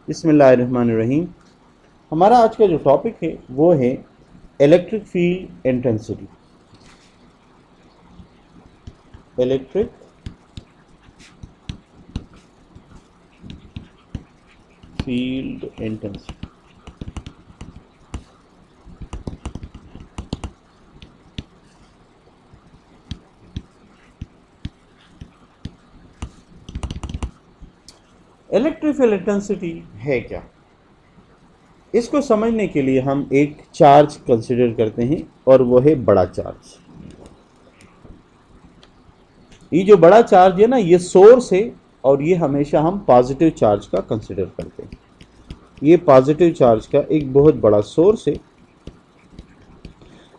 बिस्मिल्लाहिर्रहमानिर्रहीम। हमारा आज का जो टॉपिक है वो है electric field intensity. Electric field intensity. Electric field intensity है क्या? इसको समझने के लिए हम एक चार्ज कंसिडर करते हैं और वो है बड़ा चार्ज। ये जो बड़ा चार्ज है ना, ये सोर्स है और ये हमेशा हम पॉजिटिव चार्ज का कंसिडर करते हैं। ये पॉजिटिव चार्ज का एक बहुत बड़ा सोर्स है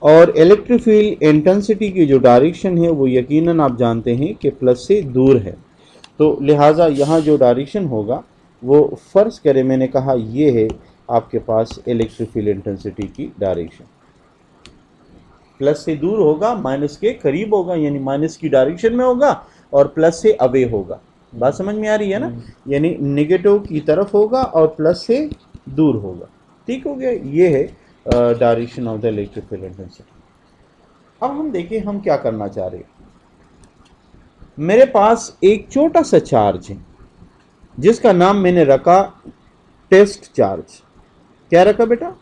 और इलेक्ट्रिक फील्ड इंटेंसिटी की जो डायरेक्शन है वो यकीनन आप जानते हैं कि प्लस से दूर है। तो लिहाजा यहाँ जो डायरेक्शन होगा वो फर्ज करें, मैंने कहा ये है आपके पास इलेक्ट्रिक फील्ड इंटेंसिटी की डायरेक्शन। प्लस से दूर होगा, माइनस के करीब होगा, यानी माइनस की डायरेक्शन में होगा और प्लस से अवे होगा। बात समझ में आ रही है ना? यानी नेगेटिव की तरफ होगा और प्लस से दूर होगा। ठीक हो गया? ये है direction of the electric field intensity. अब हम देखें हम क्या करना चाह रहे हैं। मेरे पास एक छोटा सा चार्ज है जिसका नाम मैंने रखा टेस्ट चार्ज। क्या रखा बेटा?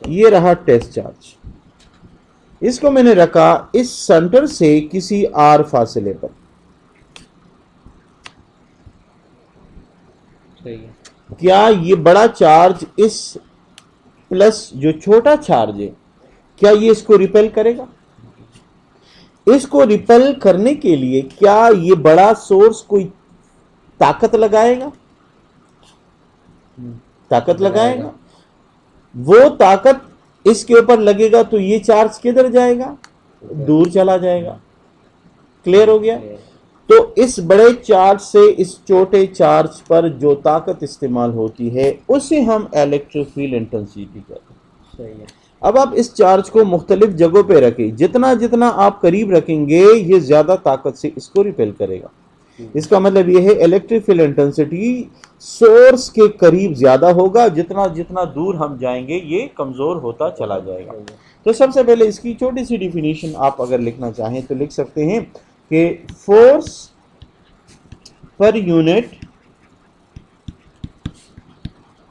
ये रहा टेस्ट चार्ज। इसको मैंने रखा इस सेंटर से किसी आर फासले पर। सही है। क्या ये बड़ा चार्ज इस प्लस जो छोटा चार्ज है, क्या ये इसको रिपेल करेगा? इसको रिपेल करने के लिए क्या ये बड़ा सोर्स कोई ताकत लगाएगा? ताकत लगाएगा। वो ताकत इसके ऊपर लगेगा तो ये चार्ज किधर जाएगा? दूर चला जाएगा। क्लियर हो गया? तो इस बड़े चार्ज से इस छोटे चार्ज पर जो ताकत इस्तेमाल होती है उसे हम इलेक्ट्रिक फील्ड इंटेंसिटी कहते हैं। सही है। अब आप इस चार्ज को मुख्तलिफ जगहों पे रखें, जितना जितना आप करीब रखेंगे ये ज्यादा ताकत से इसको रिपेल करेगा। इसका मतलब यह है इलेक्ट्रिक फील्ड इंटेंसिटी सोर्स के करीब ज्यादा होगा, जितना जितना दूर हम जाएंगे ये कमजोर होता चला जाएगा। तो सबसे पहले इसकी छोटी सी डिफिनीशन आप अगर लिखना चाहें तो लिख सकते हैं कि फोर्स पर unit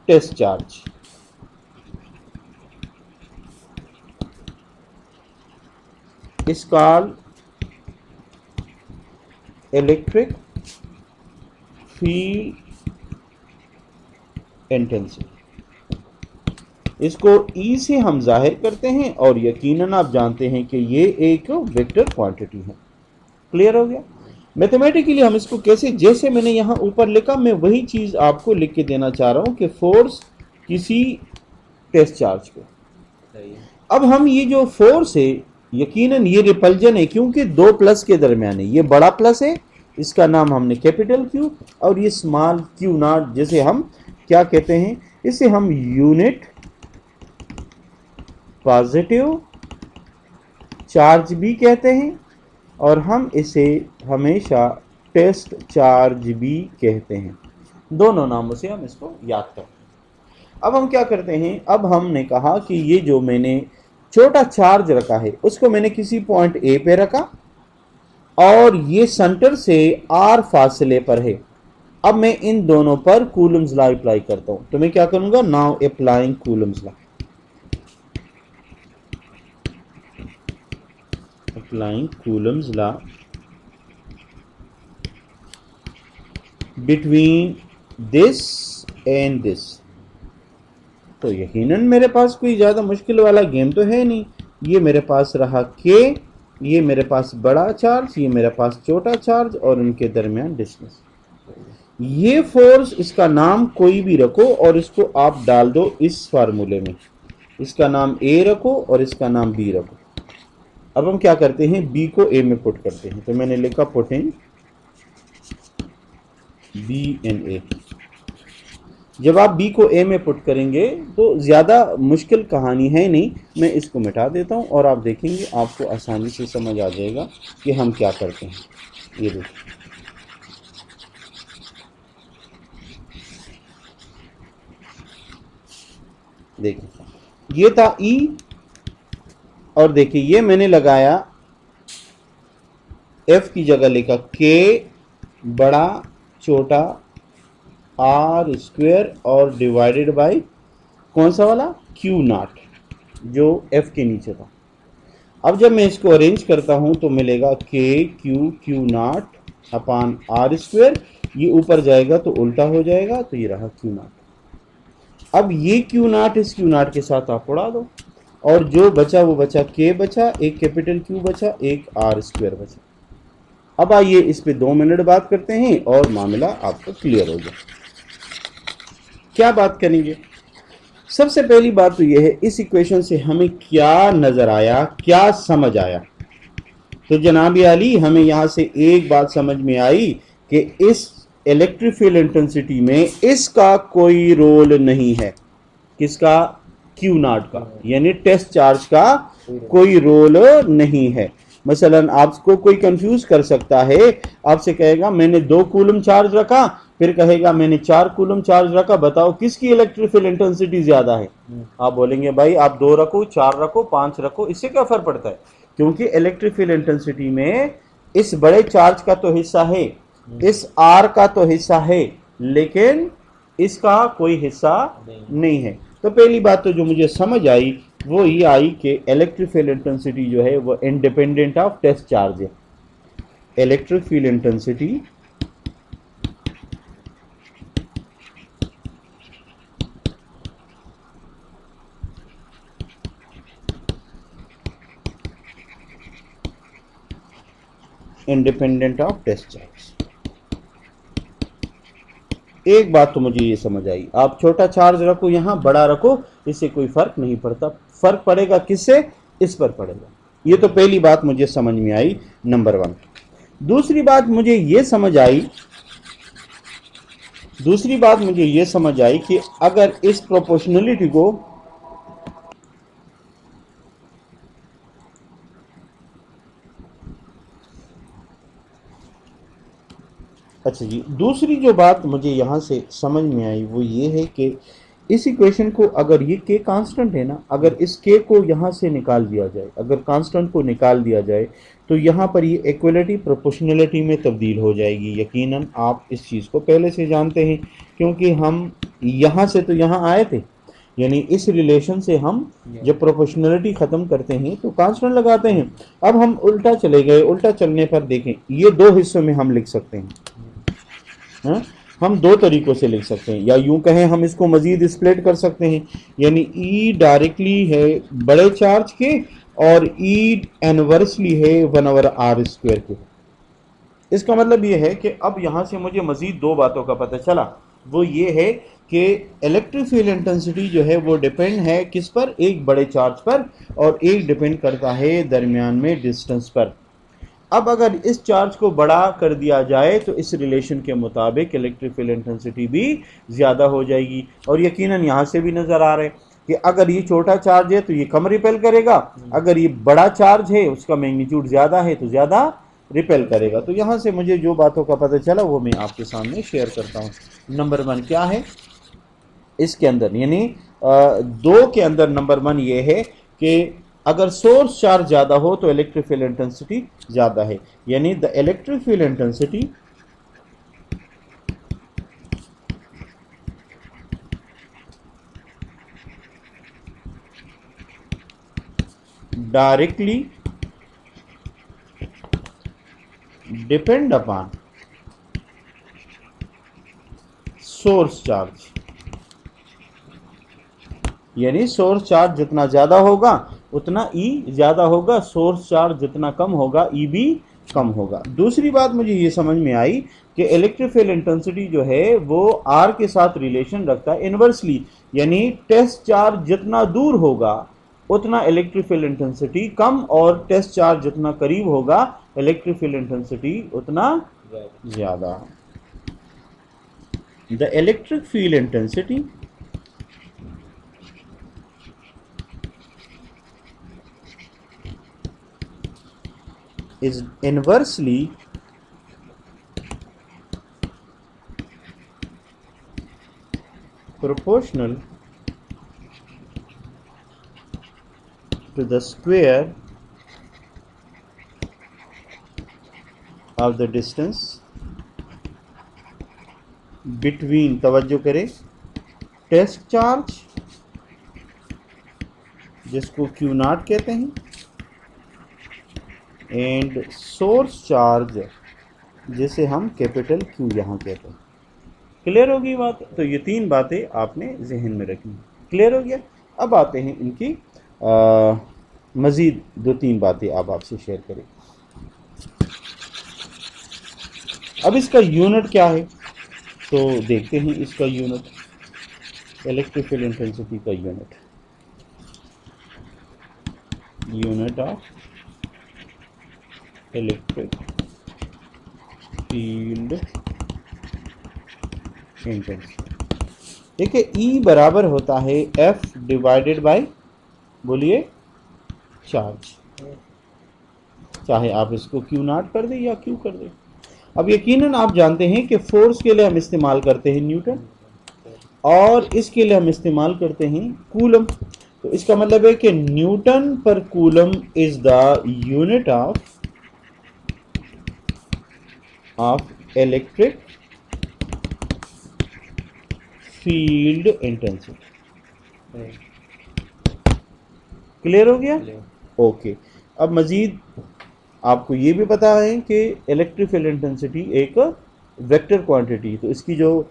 test charge is called electric field intensity। इसको E से हम जाहिर करते हैं और यकीनन आप जानते हैं कि ये एक वेक्टर क्वांटिटी है। क्लियर हो गया? मैथमेटिकली हम इसको कैसे, जैसे मैंने यहाँ ऊपर लिखा, मैं वही चीज आपको लिख के देना चाह रहा हूं कि फोर्स किसी टेस्ट चार्ज पे। अब हम ये जो फोर्स है यकीनन ये रिपल्जन है, क्योंकि दो प्लस के दरमियान है। ये बड़ा प्लस है, इसका नाम हमने कैपिटल क्यू, और ये स्मॉल क्यू नॉट, जिसे हम क्या कहते हैं, इसे हम यूनिट पॉजिटिव चार्ज भी कहते हैं और हम इसे हमेशा टेस्ट चार्ज भी कहते हैं। दोनों नामों से हम इसको याद करते हैं। अब हम क्या करते हैं, अब हमने कहा कि ये जो मैंने छोटा चार्ज रखा है उसको मैंने किसी पॉइंट ए पे रखा और ये सेंटर से आर फासले पर है। अब मैं इन दोनों पर कूलम्स लॉ अप्लाई करता हूं। तो मैं क्या करूंगा? Now applying Coulomb's law. Applying Coulomb's law between this and this. तो यकीनन मेरे पास कोई ज़्यादा मुश्किल वाला गेम तो है नहीं। ये मेरे पास रहा के, ये मेरे पास बड़ा चार्ज, ये मेरे पास छोटा चार्ज और उनके दरमियान डिस्टेंस। ये फोर्स, इसका नाम कोई भी रखो और इसको आप डाल दो इस फार्मूले में। इसका नाम ए रखो और इसका नाम बी रखो। अब हम क्या करते हैं, बी को ए में पुट करते हैं। तो मैंने लिखा पुटिंग बी इन ए। जब आप बी को ए में पुट करेंगे तो ज़्यादा मुश्किल कहानी है नहीं। मैं इसको मिटा देता हूं और आप देखेंगे आपको आसानी से समझ आ जाएगा कि हम क्या करते हैं। ये देखिए, देखिए ये था E, और देखिए ये मैंने लगाया F की जगह लिखा K बड़ा छोटा R स्क्वायर और डिवाइडेड बाय कौन सा वाला Q नॉट जो F के नीचे था। अब जब मैं इसको अरेंज करता हूं तो मिलेगा Q not upon R square, ये ऊपर जाएगा तो उल्टा हो जाएगा, तो ये रहा Q नॉट। अब ये Q नॉट इस Q नॉट के साथ आप उड़ा दो, और जो बचा वो बचा K बचा, एक कैपिटल Q बचा, एक R स्क्वायर बचा। अब आइए इस पे 2 मिनट बात करते हैं और मामला आपको क्लियर हो जाए। क्या बात करेंगे? सबसे पहली बात तो यह है, इस इक्वेशन से हमें क्या नजर आया, क्या समझ आया? तो जनाब आली हमें यहां से एक बात समझ में आई कि इस इलेक्ट्रिक फील्ड इंटेंसिटी में इसका कोई रोल नहीं है। किसका? क्यू नॉट का, यानी टेस्ट चार्ज का कोई रोल नहीं है। मसलन आपको कोई कंफ्यूज कर सकता है, आपसे कहेगा मैंने 2 कूलम चार्ज रखा, फिर कहेगा मैंने 4 कूलम चार्ज रखा, बताओ किसकी इलेक्ट्रिक फील्ड इंटेंसिटी ज्यादा है? आप बोलेंगे भाई आप 2 रखो, 4 रखो, 5 रखो, इससे क्या फर्क पड़ता है? क्योंकि इलेक्ट्रिक फील्ड इंटेंसिटी में इस बड़े चार्ज का तो हिस्सा है, इस आर का तो हिस्सा है, लेकिन इसका कोई हिस्सा नहीं है। तो पहली बात तो जो मुझे समझ आई वो ये आई कि इलेक्ट्रिक फील्ड इंटेंसिटी जो है वो इंडिपेंडेंट ऑफ टेस्ट चार्ज है। Electric field intensity independent of test charge. एक बात तो मुझे ये समझ आई, आप छोटा चार्ज रखो यहां, बड़ा रखो, इससे कोई फर्क नहीं पड़ता। फर्क पड़ेगा किससे? इस पर पड़ेगा। ये तो पहली बात मुझे समझ में आई, नंबर 1। दूसरी बात मुझे ये समझ आई, कि अगर इस प्रोपोर्शनलिटी को अच्छा जी, दूसरी जो बात मुझे यहाँ से समझ में आई वो ये है कि इस इक्वेशन को अगर ये k कांस्टेंट है ना, अगर इस k को यहाँ से निकाल दिया जाए, अगर कांस्टेंट को निकाल दिया जाए तो यहाँ पर ये इक्वलिटी प्रोपोर्शनलिटी में तब्दील हो जाएगी। यकीनन आप इस चीज़ को पहले से जानते हैं, क्योंकि हम यहाँ से तो यहाँ आए थे, यानी इस रिलेशन से हम जब प्रोपोर्शनलिटी ख़त्म करते हैं तो कांस्टेंट लगाते हैं। अब हम उल्टा चले गए, उल्टा चलने पर देखें ये 2 हिस्सों में हम लिख सकते हैं। हाँ? हम 2 तरीकों से लिख सकते हैं, या यूं कहें हम इसको मजीद स्प्लिट कर सकते हैं, यानी E डायरेक्टली है बड़े चार्ज के और E इनवर्सली है 1/r स्क्वायर के। इसका मतलब ये है कि अब यहां से मुझे मजीद 2 बातों का पता चला, वो ये है कि इलेक्ट्रिक फील्ड इंटेंसिटी जो है वो डिपेंड है किस पर? एक बड़े चार्ज पर, और एक डिपेंड करता है दरमियान में डिस्टेंस पर। अब अगर इस चार्ज को बड़ा कर दिया जाए तो इस रिलेशन के मुताबिक इलेक्ट्रिक फील्ड इंटेंसिटी भी ज़्यादा हो जाएगी। और यकीनन यहाँ से भी नज़र आ रहा है कि अगर ये छोटा चार्ज है तो ये कम रिपेल करेगा, अगर ये बड़ा चार्ज है उसका मैग्नीट्यूड ज़्यादा है तो ज़्यादा रिपेल करेगा। तो यहाँ से मुझे जो बातों का पता चला वो मैं आपके सामने शेयर करता हूँ। नंबर 1 क्या है इसके अंदर, यानी 2 के अंदर नंबर 1 ये है कि अगर सोर्स चार्ज ज़्यादा हो तो इलेक्ट्रिक फील्ड इंटेंसिटी ज़्यादा है, यानी the electric field intensity directly depend upon source charge, यानी सोर्स चार्ज जितना ज़्यादा होगा उतना E ज़्यादा होगा, सोर्स चार्ज जितना कम होगा E भी कम होगा। दूसरी बात मुझे ये समझ में आई कि इलेक्ट्रिक फील्ड इंटेंसिटी जो है वो R के साथ रिलेशन रखता है इन्वर्सली, यानी टेस्ट चार्ज जितना दूर होगा उतना इलेक्ट्रिक फील्ड इंटेंसिटी कम, और टेस्ट चार्ज जितना करीब होगा इलेक्ट्रिक फील्ड इंटेंसिटी उतना ज़्यादा। The electric field intensity is inversely proportional to the square of the distance between, तवज्जो करें, टेस्ट चार्ज जिसको Q नॉट कहते हैं एंड सोर्स चार्ज जिसे हम कैपिटल Q यहाँ कहते हैं। क्लियर होगी बात? तो ये तीन बातें आपने जहन में रखी। क्लियर हो गया? अब आते हैं इनकी मज़ीद दो तीन बातें आप आपसे शेयर करें। अब इसका यूनिट क्या है तो देखते हैं इसका यूनिट, इलेक्ट्रिक फील्ड इंटेंसिटी का unit of electric field intensity. देखिए E बराबर होता है F डिवाइडेड बाय, बोलिए, चार्ज। चाहे आप इसको Q नॉट कर दें या Q कर दें। अब यकीनन आप जानते हैं कि फोर्स के लिए हम इस्तेमाल करते हैं न्यूटन और इसके लिए हम इस्तेमाल करते हैं कूलम। तो इसका मतलब है कि न्यूटन पर coulomb is the unit of electric field intensity. Clear हो गया? ओके। अब मजीद आपको ये भी पता है कि इलेक्ट्रिक फील्ड इंटेंसिटी एक वेक्टर क्वांटिटी, तो इसकी जो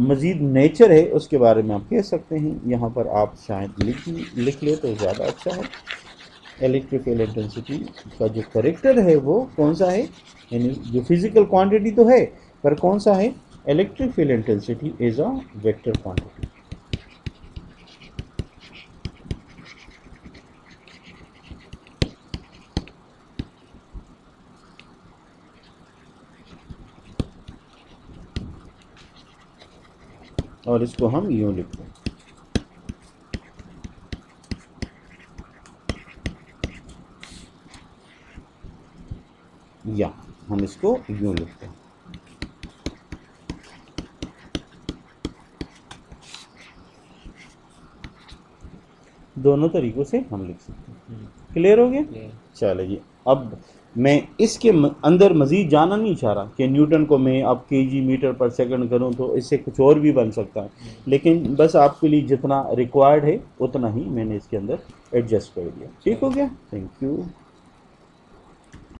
मजीद नेचर है उसके बारे में आप कह सकते हैं। यहाँ पर आप शायद लिख ले तो ज़्यादा अच्छा है। इलेक्ट्रिक फील्ड इंटेंसिटी का जो करेक्टर है वो कौन सा है, यानी जो फिजिकल क्वांटिटी तो है पर कौन सा है, electric field intensity is a vector quantity. और इसको हम यूं लिखते हैं, या हम इसको यूं लिखते हैं। दोनों तरीकों से हम लिख सकते हैं। क्लियर हो गया? चलो जी, अब मैं इसके अंदर मज़ीद जाना नहीं चाह रहा कि न्यूटन को मैं अब केजी मीटर पर सेकंड करूं तो इससे कुछ और भी बन सकता है, लेकिन बस आपके लिए जितना रिक्वायर्ड है उतना ही मैंने इसके अंदर एडजस्ट कर दिया। ठीक हो गया? Thank you.